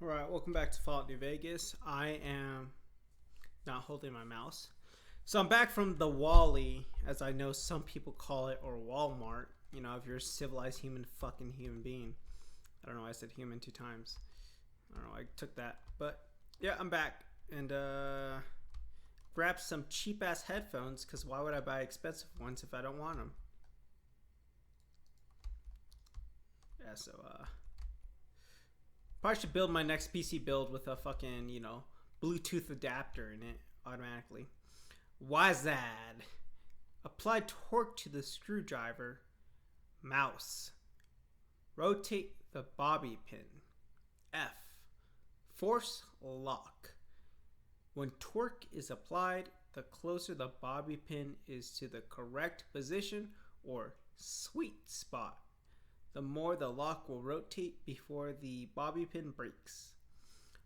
Alright, welcome back to Fallout New Vegas. I am not holding my mouse. So I'm back from the Wally, as I know some people call it, or Walmart. You know, if you're a civilized human being. I don't know why I said human 2 times. I don't know, I took that. But yeah, I'm back. And grabbed some cheap ass headphones, because why would I buy expensive ones if I don't want them? Yeah, so probably should build my next PC build with a fucking, Bluetooth adapter in it automatically. Why is that? Apply torque to the screwdriver. Mouse. Rotate the bobby pin. F. Force lock. When torque is applied, the closer the bobby pin is to the correct position or sweet spot, the more the lock will rotate before the bobby pin breaks.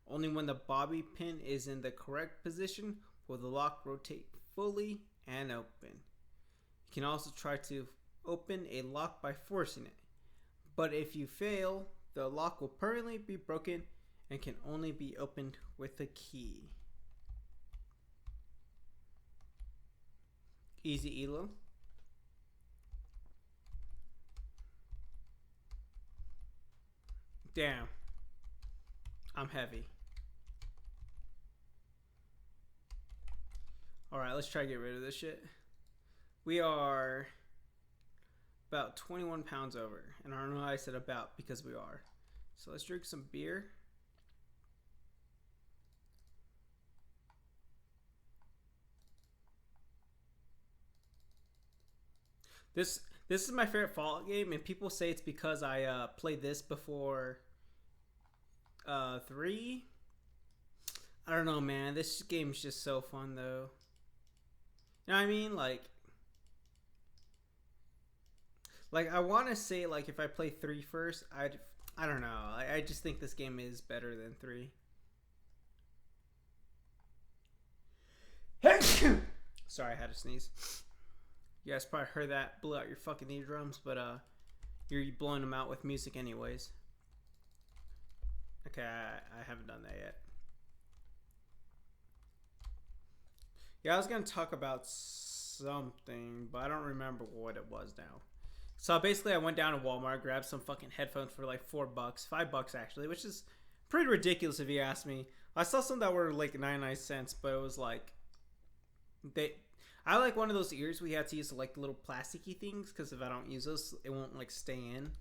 Only when the bobby pin is in the correct position will the lock rotate fully and open. You can also try to open a lock by forcing it, but if you fail, the lock will permanently be broken and can only be opened with a key. Easy Elo. Damn. I'm heavy. Alright, let's try to get rid of this shit. We are about 21 pounds over. And I don't know why I said about, because we are. So let's drink some beer. This is my favorite Fallout game, and people say it's because I played this before 3. I don't know, man. This game's just so fun, though. You know what I mean? Like I want to say, like, if I play 3 first, I don't know. I just think this game is better than 3. Sorry, I had to sneeze. You guys probably heard that, blew out your fucking eardrums, but you're blowing them out with music anyways. Okay, I haven't done that yet. Yeah, I was gonna talk about something, but I don't remember what it was now. So basically, I went down to Walmart, grabbed some fucking headphones for like $4, $5 actually, which is pretty ridiculous if you ask me. I saw some that were like 99 cents, but it was like I like one of those ears we had to use like little plasticky things, because if I don't use those, it won't like stay in.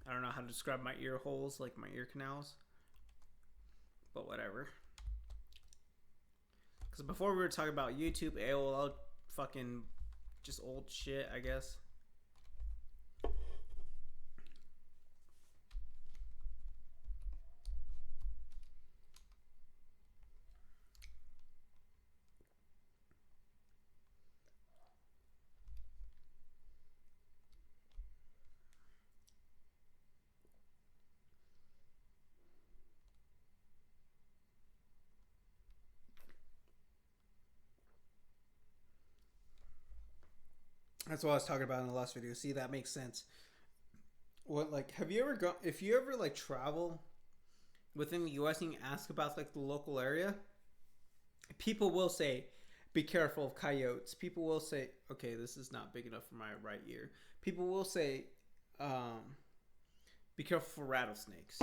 I don't know how to describe my ear holes, like my ear canals, but whatever. Because before we were talking about YouTube, AOL, fucking just old shit, I guess. That's what I was talking about in the last video. See, that makes sense. What, like, have you ever gone? If you ever like travel within the U.S. and you ask about like the local area, people will say, "Be careful of coyotes." People will say, "Okay, this is not big enough for my right ear." People will say, "Be careful for rattlesnakes."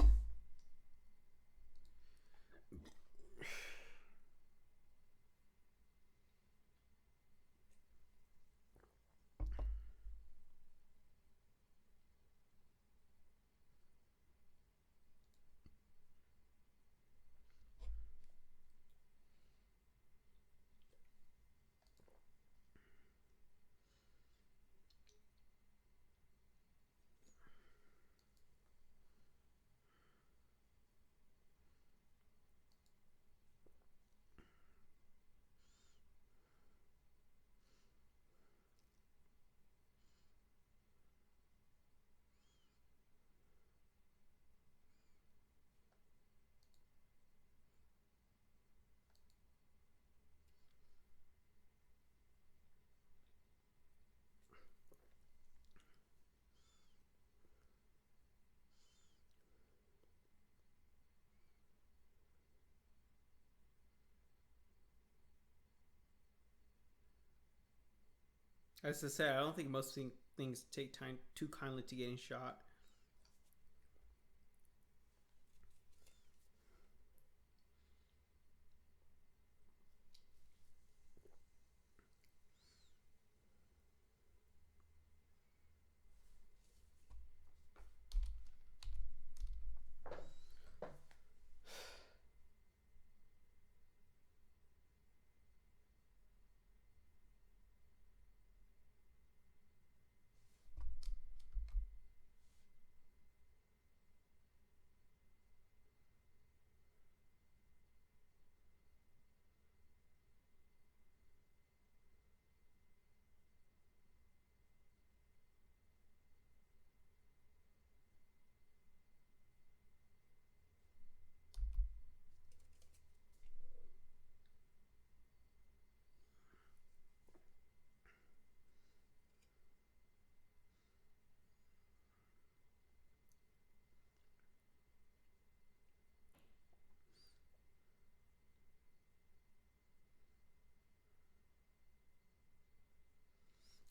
As I said, I don't think most things take time too kindly to getting shot.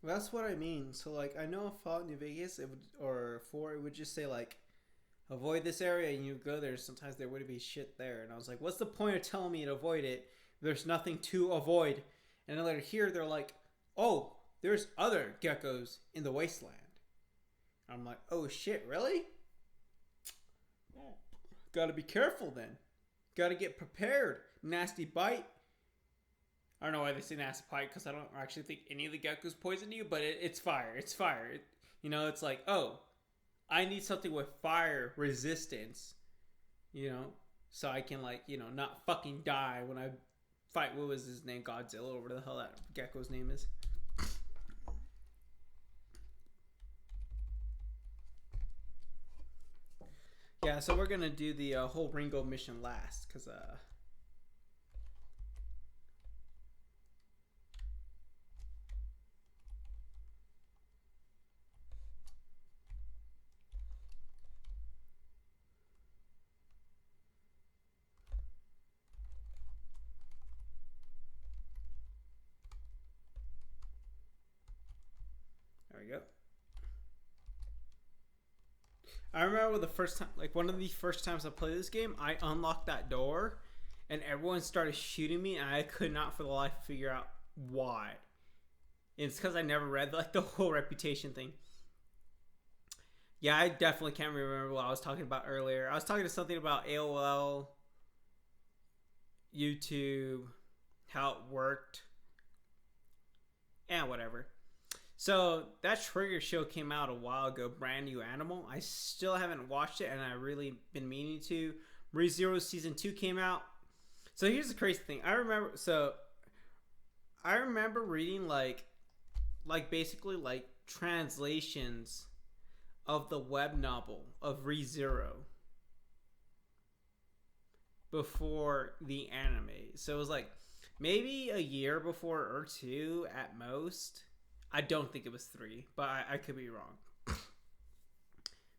That's what I mean. So like, I know Fallout New Vegas, it would, or 4, it would just say like, avoid this area, and you go there. Sometimes there would be shit there, and I was like, what's the point of telling me to avoid it? There's nothing to avoid. And then later here, they're like, oh, there's other geckos in the wasteland. I'm like, oh shit, really? Gotta be careful then. Gotta get prepared. Nasty bite. I don't know why they say nasty bite, because I don't actually think any of the geckos poison you, but it's fire. It's fire. It's like, oh, I need something with fire resistance, so I can, like, not fucking die when I fight, what was his name, Godzilla, or whatever the hell that gecko's name is. Yeah, so we're gonna do the whole Ringo mission last, because there we go. I remember the first time, like one of the first times I played this game, I unlocked that door, and everyone started shooting me, and I could not for the life figure out why. It's because I never read like the whole reputation thing. Yeah, I definitely can't remember what I was talking about earlier. I was talking to something about AOL, YouTube, how it worked, and whatever. So that Trigger show came out a while ago, Brand New Animal. I still haven't watched it, and I really been meaning to. ReZero season 2 came out. So here's the crazy thing. I remember reading like basically like translations of the web novel of ReZero before the anime. So it was like maybe a year before or 2 at most. I don't think it was 3, but I could be wrong.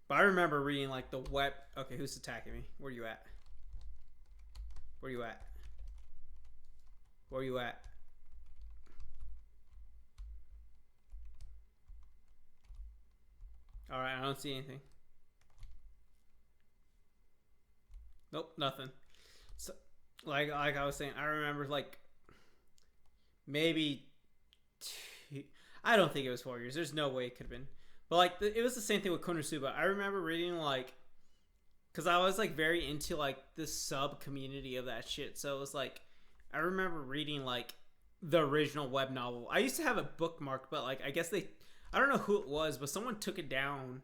But I remember reading like the web. Okay, who's attacking me? Where you at? Where you at? Where you at? All right, I don't see anything. Nope, nothing. So, like I was saying, I remember like maybe I don't think it was 4 years. There's no way it could have been. But like it was the same thing with Konosuba. I remember reading like, because I was like very into like the sub community of that shit. So it was like I remember reading like the original web novel. I used to have it bookmarked, but like I guess I don't know who it was, but someone took it down.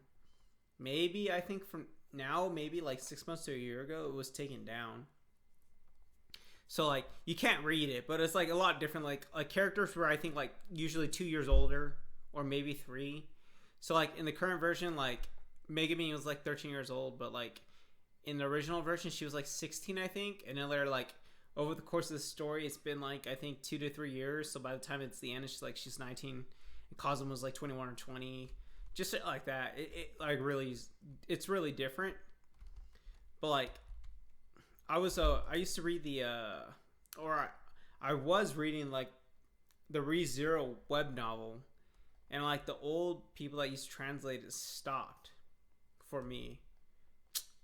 Maybe I think from now, maybe like 6 months to a year ago, it was taken down. So like you can't read it, but it's like a lot different. Like characters were I think like usually 2 years older or maybe 3. So like in the current version, like Megumi was like 13 years old, but like in the original version she was like 16 I think. And then they're like over the course of the story, it's been like I think 2 to 3 years. So by the time it's the end, she's 19, and Kazuma was like 21 or 20, just like that. It like really it's really different. But like I used to read I was reading like the ReZero web novel, And like the old people that used to translate it stopped for me.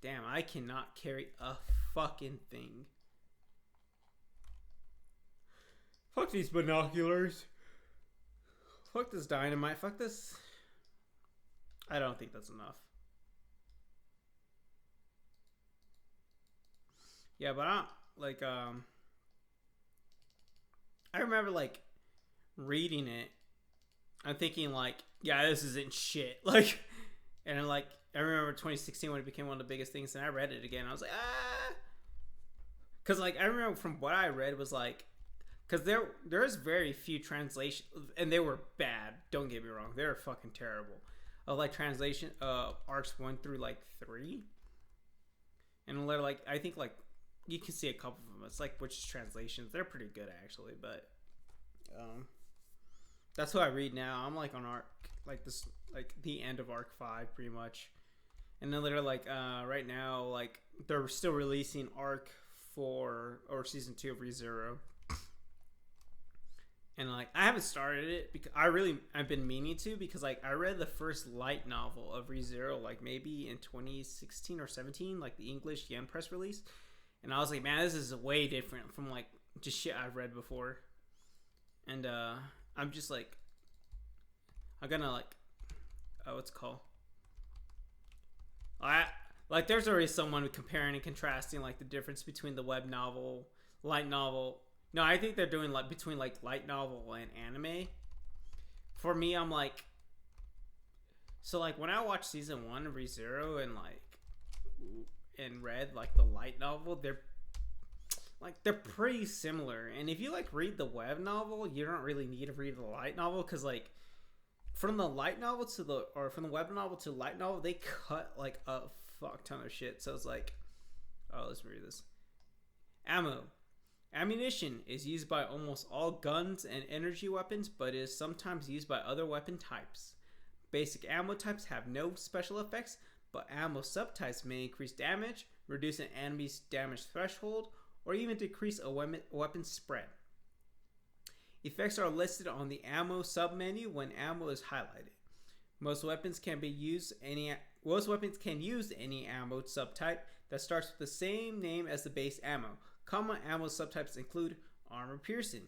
Damn, I cannot carry a fucking thing. Fuck these binoculars. Fuck this dynamite. Fuck this. I don't think that's enough. Yeah, but I don't, like, I remember, like, reading it. I'm thinking, like, yeah, this isn't shit. Like, and then, like, I remember 2016 when it became one of the biggest things, and I read it again. I was like, ah. Because, like, I remember from what I read was, like, because there's very few translations, and they were bad. Don't get me wrong, they were fucking terrible. Of like translation, arcs 1 through like 3, and like I think like you can see a couple of them. It's like which translations, they're pretty good actually, but that's what I read now. I'm like on arc like this, like the end of arc 5 pretty much, and then they're like right now like they're still releasing arc 4 or season 2 of ReZero. And like I haven't started it because I've been meaning to, because like I read the first light novel of ReZero like maybe in 2016 or 17, like the English Yen press release, and I was like, man, this is way different from like just shit I've read before. And I'm just like, I'm gonna like, what's it called? I like there's already someone comparing and contrasting like the difference between the web novel, light novel. No, I think they're doing like between like light novel and anime. For me, I'm like, so like when I watched season 1 of ReZero and like and read like the light novel, they're pretty similar. And if you like read the web novel, you don't really need to read the light novel, because like from the light novel to the, or from the web novel to light novel, they cut like a fuck ton of shit. So it's like, oh, let's read this. Ammo. Ammunition is used by almost all guns and energy weapons, but is sometimes used by other weapon types. Basic ammo types have no special effects, but ammo subtypes may increase damage, reduce an enemy's damage threshold, or even decrease a weapon's spread. Effects are listed on the ammo submenu when ammo is highlighted. Most weapons can use any ammo subtype that starts with the same name as the base ammo. Common ammo subtypes include armor piercing.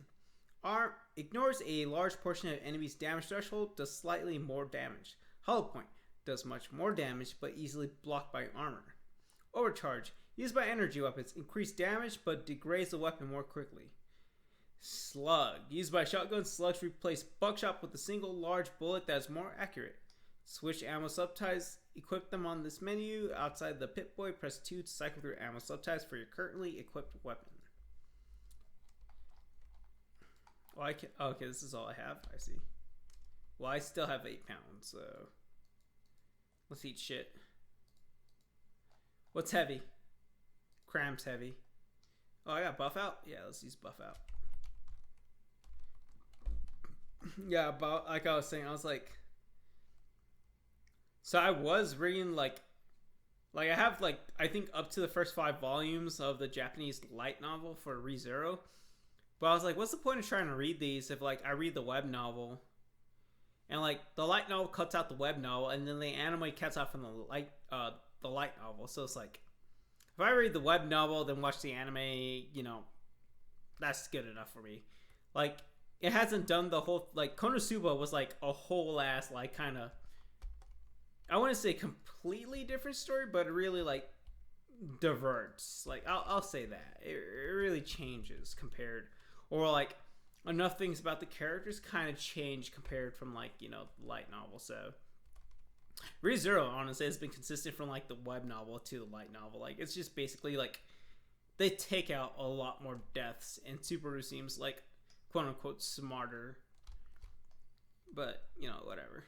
Ignores a large portion of enemy's damage threshold, does slightly more damage. Hollow point does much more damage but easily blocked by armor. Overcharge, used by energy weapons, increase damage but degrades the weapon more quickly. Slug, used by shotguns, slugs replace buckshot with a single large bullet that is more accurate. Switch ammo subtypes, equip them on this menu. Outside the Pip-Boy, press 2 to cycle through ammo subtypes for your currently equipped weapon. Well, okay, this is all I have. I see. Well, I still have 8 pounds, so let's eat shit. What's heavy? Cram's heavy. Oh, I got buff out? Yeah, let's use buff out. Yeah, about like I was saying, I was like, so I was reading like I have like I think up to the first 5 volumes of the Japanese light novel for ReZero. But I was like, what's the point of trying to read these if like I read the web novel, and like the light novel cuts out the web novel, and then the anime cuts out from the light novel. So it's like, if I read the web novel then watch the anime, you know, that's good enough for me. Like, it hasn't done the whole, like Konosuba was like a whole ass like kind of, I wouldn't say completely different story, but it really like diverts. Like I'll say that it really changes compared, or like enough things about the characters kind of change compared from like, you know, the light novel. So ReZero honestly has been consistent from like the web novel to the light novel. Like it's just basically like they take out a lot more deaths, and Subaru seems like quote unquote smarter. But you know, whatever.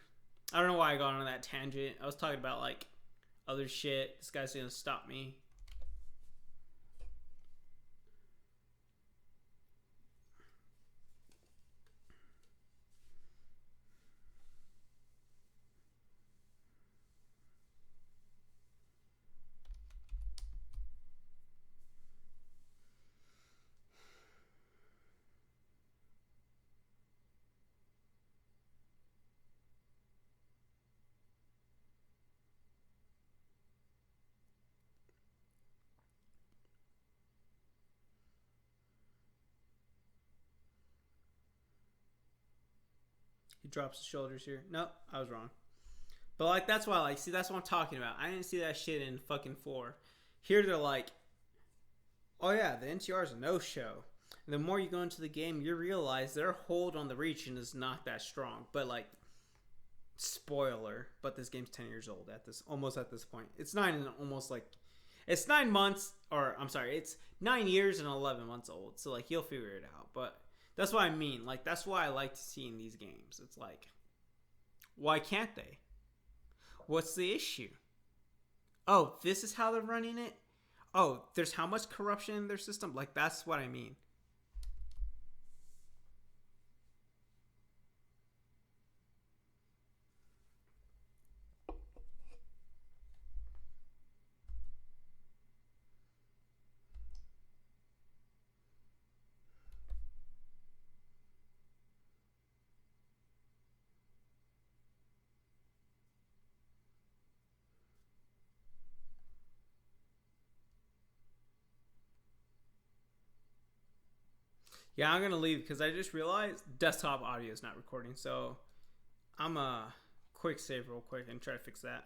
I don't know why I got on that tangent. I was talking about like other shit. This guy's gonna stop me. He drops his shoulders here. Nope, I was wrong. But like that's why like see that's what I'm talking about. I didn't see that shit in fucking 4. Here they're like, oh yeah, the NTR is a no-show. And the more you go into the game, you realize their hold on the region is not that strong. But like, spoiler, but this game's 10 years old at this point. It's 9 months, or I'm sorry, it's 9 years and 11 months old. So like you'll figure it out. But that's what I mean. Like that's why I like to see in these games. It's like, why can't they? What's the issue? Oh, this is how they're running it? Oh, there's how much corruption in their system? Like, that's what I mean. Yeah, I'm going to leave because I just realized desktop audio is not recording. So I'm a quick save real quick and try to fix that.